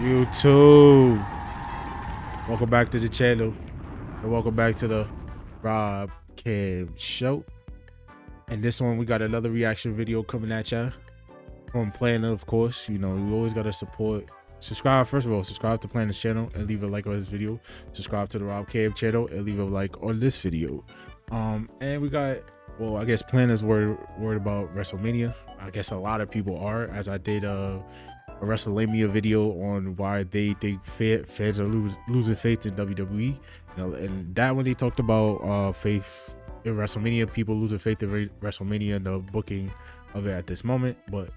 YouTube. Welcome back to the channel. And welcome back to the Rob Cam Show. And this one, we got another reaction video coming at ya from Pllana, of course. You know, you always got to support. Subscribe, first of all, subscribe to Pllana's channel and leave a like on this video. Subscribe to the Rob Cam channel and leave a like on this video. And we got, well, I guess Pllana's worried about WrestleMania. I guess a lot of people are, as I did a WrestleMania video on why they think fans are losing faith in WWE. You know, and that when they talked about faith in WrestleMania, people losing faith in WrestleMania and the booking of it at this moment. But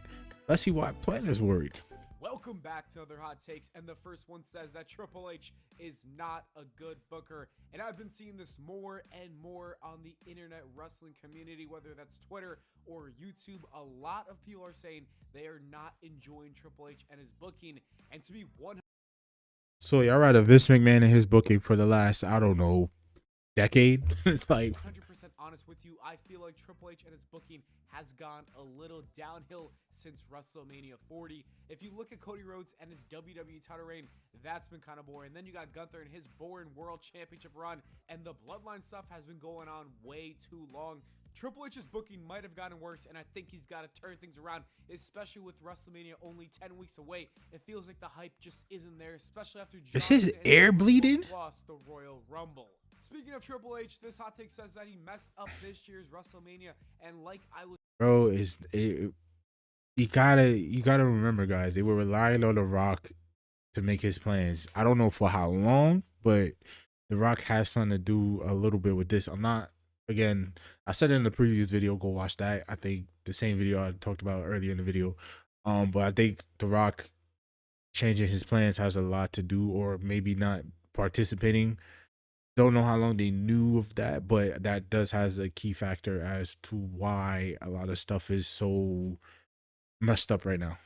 let's see why Pllana's worried. Welcome back to other hot takes, and the first one says that Triple H is not a good booker, and I've been seeing this more and more on the internet wrestling community, whether that's Twitter or YouTube. A lot of people are saying they are not enjoying Triple H and his booking, and to be 100% So y'all rather Vince McMahon and his booking for the last, I don't know, decade? It's like 100% honest with you, I feel like Triple H and his booking has gone a little downhill since WrestleMania 40. If you look at Cody Rhodes and his WWE title reign, that's been kind of boring. Then you got Gunther and his boring World Championship run, and the Bloodline stuff has been going on way too long. Triple H's booking might have gotten worse, and I think he's got to turn things around, especially with WrestleMania only 10 weeks away. It feels like the hype just isn't there, especially after John Is his air bleeding? Lost the Royal Rumble. Speaking of Triple H, this hot take says that he messed up this year's WrestleMania, and like I was, bro, you gotta remember, guys, they were relying on The Rock to make his plans. I don't know for how long, but The Rock has something to do a little bit with this. I'm not, again, I said it in the previous video, go watch that. I think the same video I talked about earlier in the video. But I think The Rock changing his plans has a lot to do, or maybe not participating. Don't know how long they knew of that, but that does has a key factor as to why a lot of stuff is so messed up right now.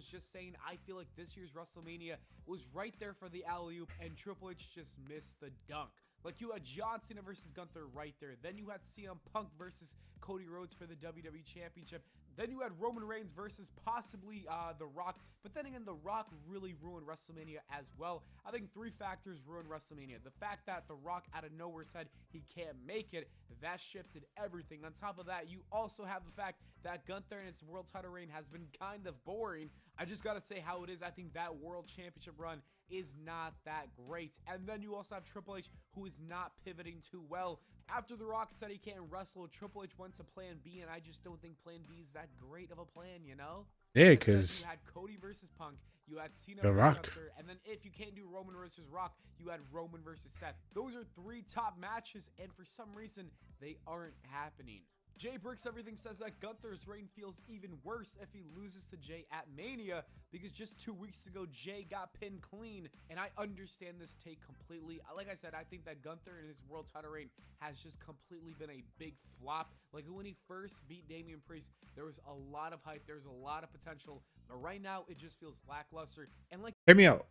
was just saying, I feel like this year's WrestleMania was right there for the alley-oop, and Triple H just missed the dunk. Like, you had John Cena versus Gunther right there. Then you had CM Punk versus Cody Rhodes for the WWE Championship. Then you had Roman Reigns versus possibly The Rock. But then again, The Rock really ruined WrestleMania as well. I think three factors ruined WrestleMania. The fact that The Rock out of nowhere said he can't make it, that shifted everything. On top of that, you also have the fact that Gunther and his world title reign has been kind of boring. I just got to say how it is. I think that world championship run is not that great. And then you also have Triple H, who is not pivoting too well. After The Rock said he can't wrestle, Triple H went to plan B, and I just don't think plan B is that great of a plan, you know? Yeah, because you had Cody versus Punk, you had Cena The versus Rock. Gunther, and then if you can't do Roman versus Rock, you had Roman versus Seth. Those are three top matches, and for some reason, they aren't happening. Jay Bricks Everything says that Gunther's reign feels even worse if he loses to Jay at Mania, because just 2 weeks ago, Jay got pinned clean, and I understand this take completely. Like I said, I think that Gunther and his world title reign has just completely been a big flop. Like, when he first beat Damian Priest, there was a lot of hype, there was a lot of potential, but right now, it just feels lackluster. And like, hear me out,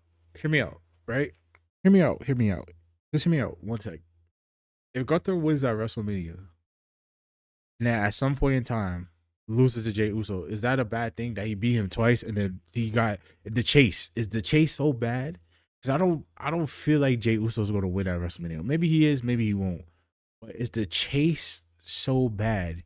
right? Hear me out. Just hear me out. One sec. If Gunther wins at WrestleMania, now at some point in time loses to Jey Uso, is that a bad thing that he beat him twice and then he got the chase? Is the chase so bad? Because I don't feel like Jey Uso is going to win at WrestleMania. Maybe he is, maybe he won't. But is the chase so bad?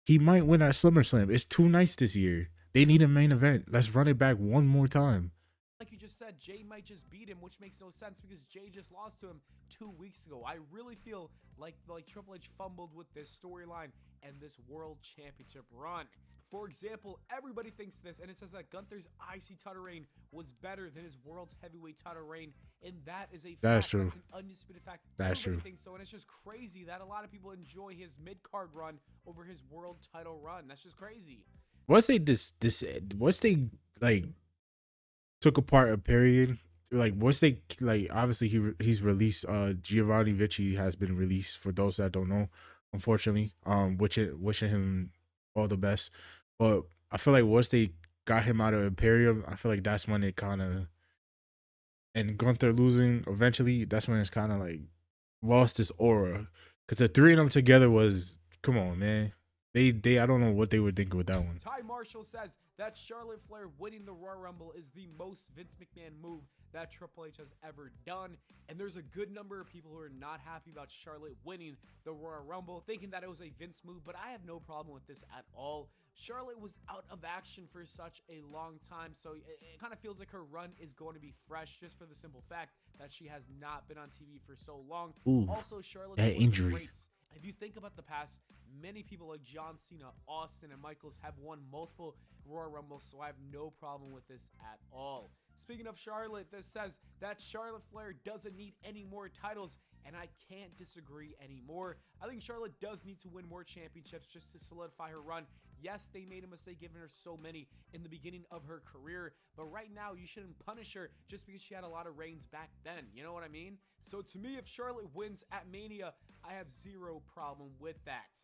He might win at SummerSlam. It's 2 nights this year. They need a main event. Let's run it back one more time. Like you just said, Jay might just beat him, which makes no sense because Jay just lost to him 2 weeks ago. I really feel like Triple H fumbled with this storyline and this world championship run. For example, everybody thinks this, and it says that Gunther's IC title reign was better than his world heavyweight title reign, and that is a fact. That's true. That's an undisputed fact. That's Everybody true. thinks so, and it's just crazy that a lot of people enjoy his mid-card run over his world title run. That's just crazy. Once they like took apart a period, like once they like, obviously he's released, Giovanni Vinci has been released, for those that don't know, unfortunately, wishing him all the best. But I feel like once they got him out of Imperium, I feel like that's when it kind of, and Gunther losing eventually, that's when it's kind of like lost its aura, because the three of them together was, come on, man. I don't know what they were thinking with that one. Ty Marshall says that Charlotte Flair winning the Royal Rumble is the most Vince McMahon move that Triple H has ever done. And there's a good number of people who are not happy about Charlotte winning the Royal Rumble, thinking that it was a Vince move, but I have no problem with this at all. Charlotte was out of action for such a long time, so it kind of feels like her run is going to be fresh just for the simple fact that she has not been on TV for so long. Ooh, also, Charlotte, that injury. if you think about the past, many people like John Cena, Austin, and Michaels have won multiple Royal Rumbles, so I have no problem with this at all. Speaking of Charlotte, this says that Charlotte Flair doesn't need any more titles, and I can't disagree anymore. I think Charlotte does need to win more championships just to solidify her run. Yes, they made a mistake giving her so many in the beginning of her career, but right now you shouldn't punish her just because she had a lot of reigns back then. You know what I mean? So to me, if Charlotte wins at Mania, I have zero problem with that.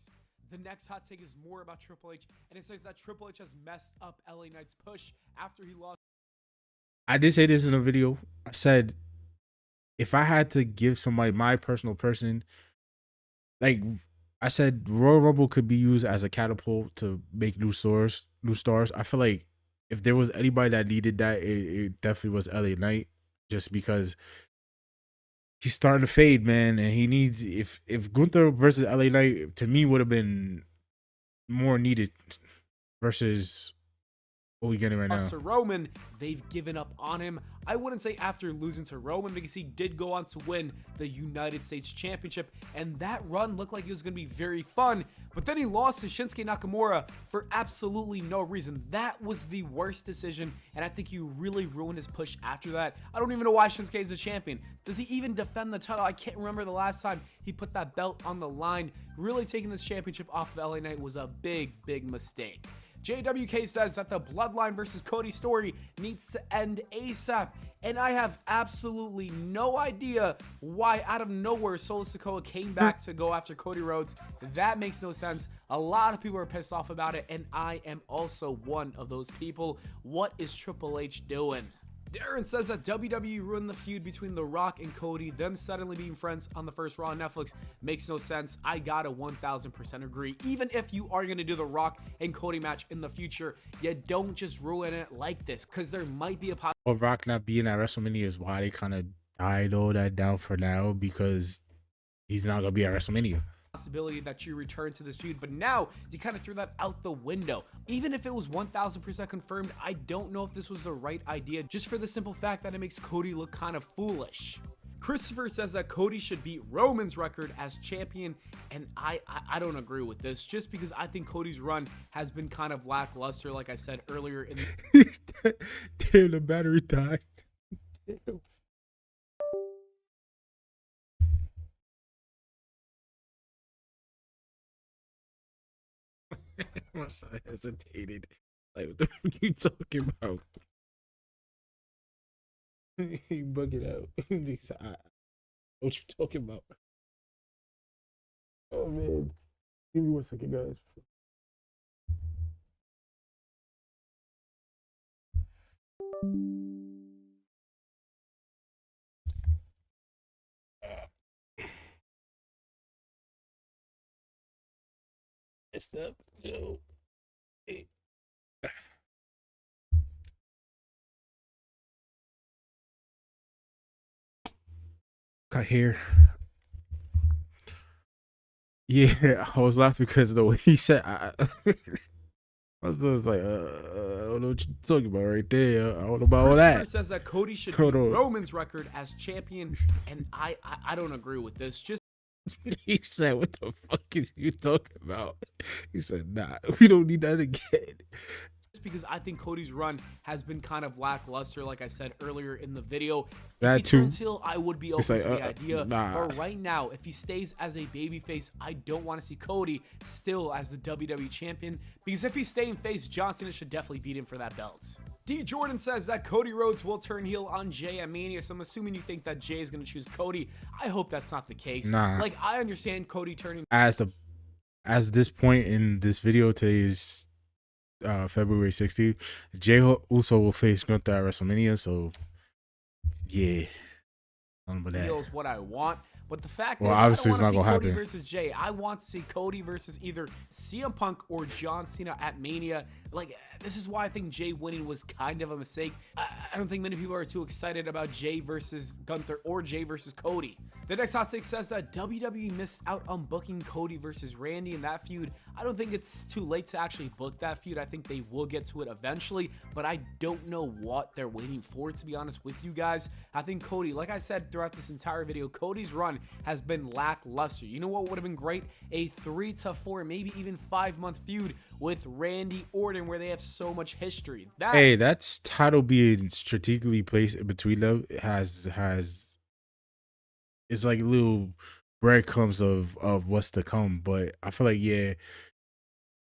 The next hot take is more about Triple H, and it says that Triple H has messed up LA Knight's push after he lost. I did say this in a video. I said, if I had to give somebody my personal person, like I said, Royal Rumble could be used as a catapult to make new stars. I feel like if there was anybody that needed that, it definitely was LA Knight, just because he's starting to fade, man, and he needs, if Gunther versus LA Knight to me would have been more needed versus what we getting right now. To Roman, they've given up on him. I wouldn't say after losing to Roman, because he did go on to win the United States Championship, and that run looked like it was going to be very fun, but then he lost to Shinsuke Nakamura for absolutely no reason. That was the worst decision, and I think you really ruined his push after that. I don't even know why Shinsuke is a champion. Does he even defend the title? I can't remember the last time he put that belt on the line. Really taking this championship off of LA Knight was a big, big mistake. JWK says that the Bloodline versus Cody story needs to end ASAP, and I have absolutely no idea why out of nowhere Solo Sikoa came back to go after Cody Rhodes. That makes no sense. A lot of people are pissed off about it, and I am also one of those people. What is Triple H doing? Darren says that WWE ruined the feud between The Rock and Cody, them suddenly being friends on the first Raw on Netflix. Makes no sense. I gotta 1000% agree. Even if you are gonna do The Rock and Cody match in the future, you don't just ruin it like this, because there might be a possibility. Well, Rock not being at WrestleMania is why they kind of died all that down for now, because he's not gonna be at WrestleMania. Possibility that you return to this feud, but now you kind of threw that out the window. Even if it was 1000% confirmed, I don't know if this was the right idea, just for the simple fact that it makes Cody look kind of foolish. Christopher says that Cody should beat Roman's record as champion, and I don't agree with this, just because I think Cody's run has been kind of lackluster, like I said earlier in the Damn, the battery died. Damn. My son hesitated. Like, what the fuck you talking about? He bugging out. He said, what you talking about? Oh man. Give me 1 second, guys. Messed up. Yo. Hey. Got here. Yeah, I was laughing because of the way he said. I was like, I don't know what you're talking about right there. I don't know about all that. Says that Cody should beat Roman's record as champion, and I don't agree with this. Just he said, "What the fuck is you talking about?" He said, "Nah, we don't need that again." Because I think Cody's run has been kind of lackluster, like I said earlier in the video. That if he too. turns heel, I would be open like, to the idea. nah. But right now, if he stays as a babyface, I don't want to see Cody still as the WWE champion. Because if he's staying face, John Cena should definitely beat him for that belt. D. Jordan says that Cody Rhodes will turn heel on Jay at Mania, so I'm assuming you think that Jay is going to choose Cody. I hope that's not the case. Nah. Like, I understand Cody turning... As this point in this video, today is February 16th. Jey Uso will face Gunther at WrestleMania, so yeah. Feels what I want, But the fact Well, is, I don't obviously want it's to not see gonna Cody happen. versus Jay. I want to see Cody versus either CM Punk or John Cena at Mania. Like, this is why I think Jay winning was kind of a mistake. I don't think many people are too excited about Jay versus Gunther or Jay versus Cody. The next hot take says that WWE missed out on booking Cody versus Randy in that feud. I don't think it's too late to actually book that feud. I think they will get to it eventually, but I don't know what they're waiting for, to be honest with you guys. I think Cody, like I said throughout this entire video, Cody's run has been lackluster. You know what would have been great? A 3 to 4, maybe even 5-month feud with Randy Orton, where they have so much history. Hey, that's title being strategically placed in between them has it's like little breadcrumbs of what's to come. But I feel like, yeah,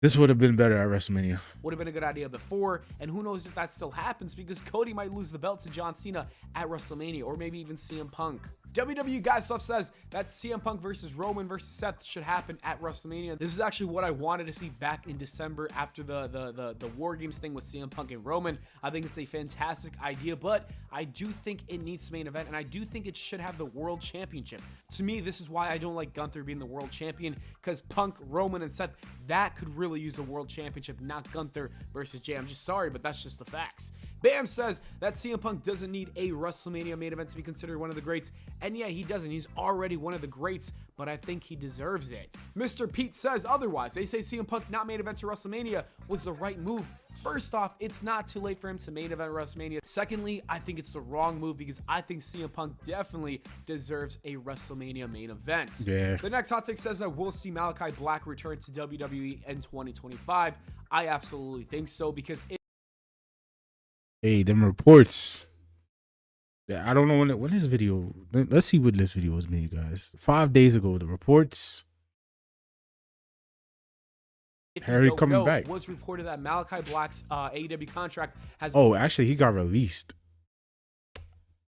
this would have been better at WrestleMania. Would have been a good idea before, and who knows if that still happens, because Cody might lose the belt to John Cena at WrestleMania, or maybe even CM Punk. WWE Guy Stuff says that CM Punk versus Roman versus Seth should happen at WrestleMania. This is actually what I wanted to see back in December after the War Games thing with CM Punk and Roman. I think it's a fantastic idea, but I do think it needs main event, and I do think it should have the World Championship. To me, this is why I don't like Gunther being the World Champion, because Punk, Roman, and Seth, that could really use the World Championship, not Gunther versus Jay. I'm just sorry, but that's just the facts. Bam says that CM Punk doesn't need a WrestleMania main event to be considered one of the greats. And yeah, he doesn't. He's already one of the greats, but I think he deserves it. Mr. Pete says otherwise. They say CM Punk not main event to WrestleMania was the right move. First off, it's not too late for him to main event WrestleMania. Secondly, I think it's the wrong move because I think CM Punk definitely deserves a WrestleMania main event. Yeah. The next hot take says that we'll see Malachi Black return to WWE in 2025. I absolutely think so because Hey, them reports. Yeah, I don't know when this video. Let's see what this video was made, guys. 5 days ago, the reports. Harry coming back. Was reported that Malachi Black's AEW contract has Actually, he got released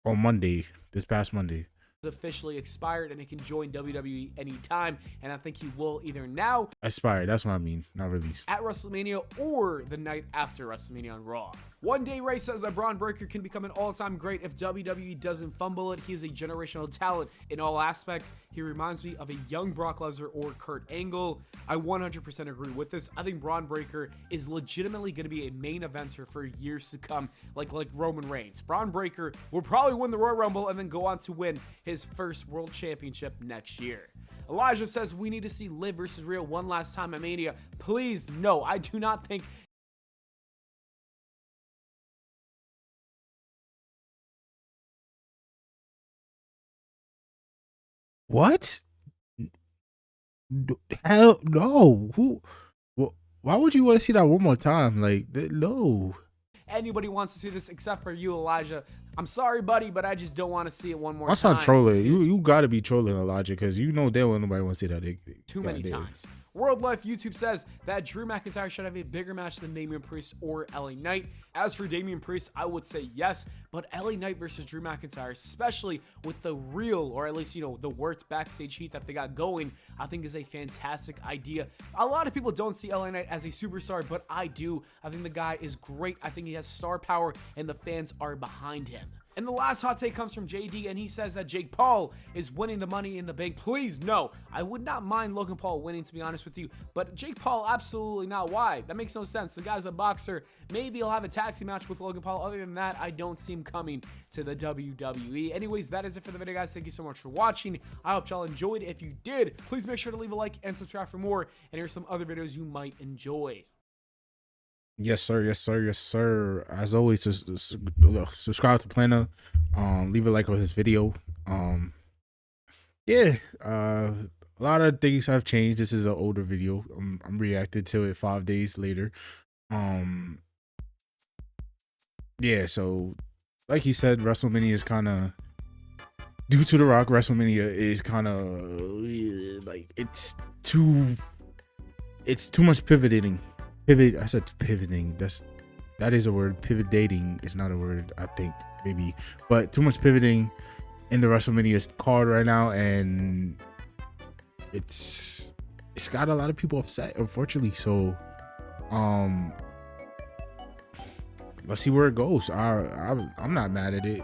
on Monday, this past Monday. officially expired and he can join WWE anytime, and I think he will either now Expired, that's what I mean, not released. at WrestleMania or the night after WrestleMania on Raw. One Day Ray says that Braun Breaker can become an all-time great if WWE doesn't fumble it. He is a generational talent in all aspects. He reminds me of a young Brock Lesnar or Kurt Angle. I 100% agree with this. I think Braun Breaker is legitimately going to be a main eventer for years to come, like Roman Reigns. Braun Breaker will probably win the Royal Rumble and then go on to win his first World Championship next year. Elijah says we need to see Liv versus Rhea one last time at Mania. Please, no, I do not think What? Hell no. Why would you want to see that one more time? Like, no. anybody wants to see this except for you, Elijah. I'm sorry, buddy, but I just don't want to see it one more That's time. not trolling. You gotta be trolling, Elijah, because you know damn well nobody wants to see that. Too many times. World Life YouTube says that Drew McIntyre should have a bigger match than Damian Priest or LA Knight. As for Damian Priest, I would say yes, but LA Knight versus Drew McIntyre, especially with the real, or at least, the worst backstage heat that they got going, I think is a fantastic idea. A lot of people don't see LA Knight as a superstar, but I do. I think the guy is great. I think he has star power, and the fans are behind him. And the last hot take comes from JD, and he says that Jake Paul is winning the Money in the Bank. Please, no. I would not mind Logan Paul winning, to be honest with you, but Jake Paul, absolutely not. Why? That makes no sense. The guy's a boxer. Maybe he'll have a tag team match with Logan Paul. Other than that, I don't see him coming to the WWE. Anyways, that is it for the video, guys. Thank you so much for watching. I hope y'all enjoyed. If you did, please make sure to leave a like and subscribe for more, and here's some other videos you might enjoy. Yes, sir. Yes, sir. Yes, sir. As always, subscribe to Pllana. Leave a like on this video. Yeah. A lot of things have changed. This is an older video. I'm reacting to it 5 days later. Yeah. So, like he said, WrestleMania is kind of due to The Rock. WrestleMania is kind of like it's too much pivoting. I said pivoting. That is a word. Pivotating is not a word, I think, maybe. But too much pivoting in the WrestleMania card right now, and it's got a lot of people upset, unfortunately. So let's see where it goes. I'm not mad at it.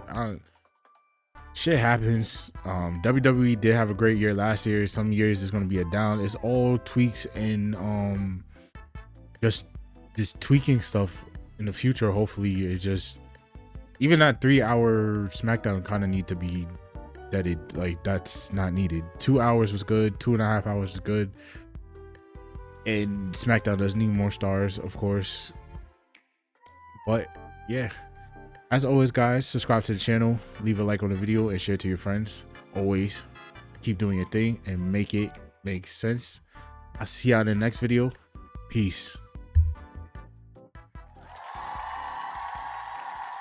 shit happens. WWE did have a great year last year. Some years it's gonna be a down. It's all tweaks and just tweaking stuff in the future. Hopefully, it's just even that 3-hour SmackDown kind of need to be deaded. Like that's not needed. 2 hours was good. 2.5 hours was good. And SmackDown does need more stars, of course. But yeah, as always, guys, subscribe to the channel, leave a like on the video, and share it to your friends. Always keep doing your thing and make it make sense. I'll see y'all in the next video. Peace.